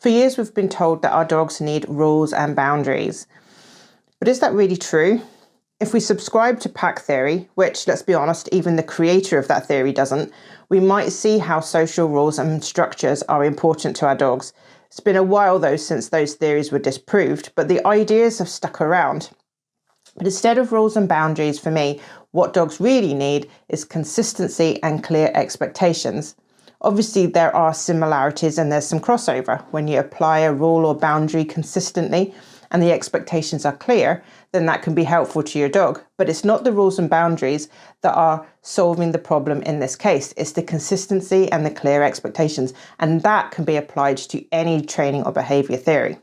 For years, we've been told that our dogs need rules and boundaries. But is that really true? If we subscribe to pack theory, which, let's be honest, even the creator of that theory doesn't, we might see how social rules and structures are important to our dogs. It's been a while, though, since those theories were disproved, but the ideas have stuck around. But instead of rules and boundaries, for me, what dogs really need is consistency and clear expectations. Obviously, there are similarities and there's some crossover. When you apply a rule or boundary consistently and the expectations are clear, then that can be helpful to your dog. But it's not the rules and boundaries that are solving the problem in this case. It's the consistency and the clear expectations. And that can be applied to any training or behavior theory.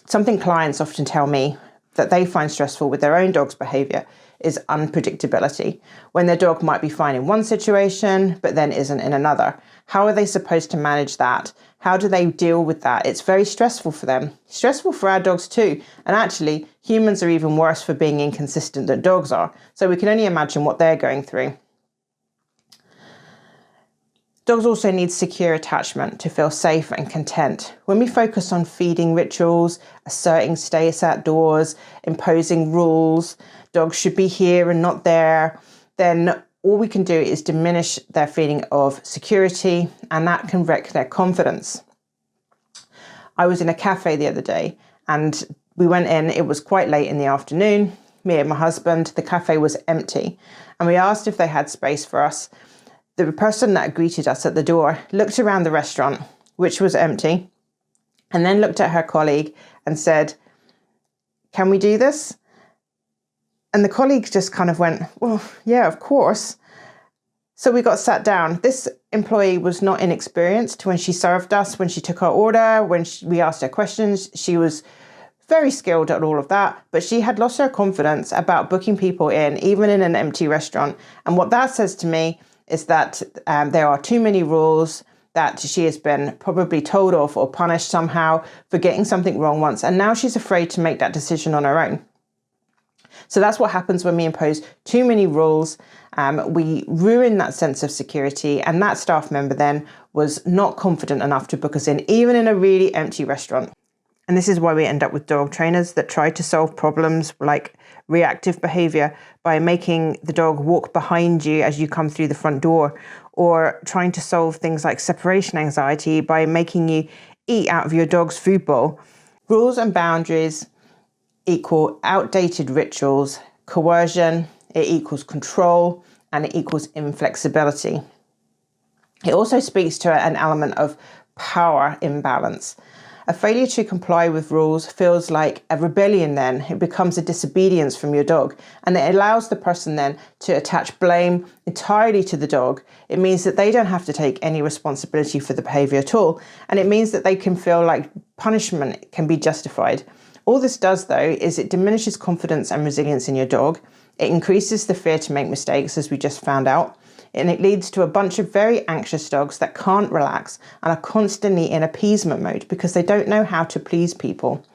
Something clients often tell me that they find stressful with their own dog's behavior is unpredictability. When their dog might be fine in one situation, but then isn't in another. How are they supposed to manage that? How do they deal with that? It's very stressful for them. Stressful for our dogs too. And actually, humans are even worse for being inconsistent than dogs are. So we can only imagine what they're going through. Dogs also need secure attachment to feel safe and content. When we focus on feeding rituals, asserting status outdoors, imposing rules, dogs should be here and not there, then all we can do is diminish their feeling of security, and that can wreck their confidence. I was in a cafe the other day and we went in, it was quite late in the afternoon, me and my husband, the cafe was empty, and we asked if they had space for us. The person that greeted us at the door looked around the restaurant, which was empty, and then looked at her colleague and said, "Can we do this?" And the colleague just kind of went, "Well, yeah, of course." So we got sat down. This employee was not inexperienced when she served us, when she took our order, when we asked her questions. She was very skilled at all of that, but she had lost her confidence about booking people in, even in an empty restaurant. And what that says to me is that there are too many rules, that she has been probably told off or punished somehow for getting something wrong once, and now she's afraid to make that decision on her own. So that's what happens when we impose too many rules. We ruin that sense of security, and that staff member then was not confident enough to book us in, even in a really empty restaurant. And this is why we end up with dog trainers that try to solve problems like reactive behavior by making the dog walk behind you as you come through the front door, or trying to solve things like separation anxiety by making you eat out of your dog's food bowl. Rules and boundaries equal outdated rituals, coercion, it equals control, and it equals inflexibility. It also speaks to an element of power imbalance. A failure to comply with rules feels like a rebellion then. It becomes a disobedience from your dog, and it allows the person then to attach blame entirely to the dog. It means that they don't have to take any responsibility for the behavior at all, and it means that they can feel like punishment can be justified. All this does, though, is it diminishes confidence and resilience in your dog. It increases the fear to make mistakes, as we just found out. And it leads to a bunch of very anxious dogs that can't relax and are constantly in appeasement mode because they don't know how to please people.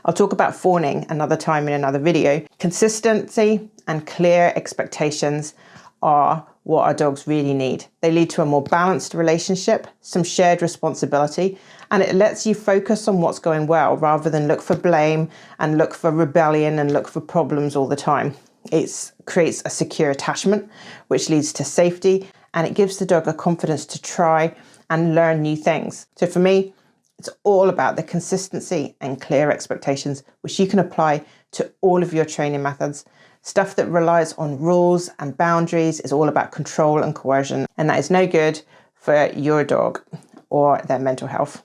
I'll talk about fawning another time in another video. Consistency and clear expectations are what our dogs really need. They lead to a more balanced relationship, some shared responsibility, and it lets you focus on what's going well rather than look for blame and look for rebellion and look for problems all the time. It creates a secure attachment, which leads to safety, and it gives the dog a confidence to try and learn new things. So for me, it's all about the consistency and clear expectations, which you can apply to all of your training methods. Stuff that relies on rules and boundaries is all about control and coercion, and that is no good for your dog or their mental health.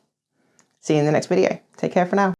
See you in the next video. Take care for now.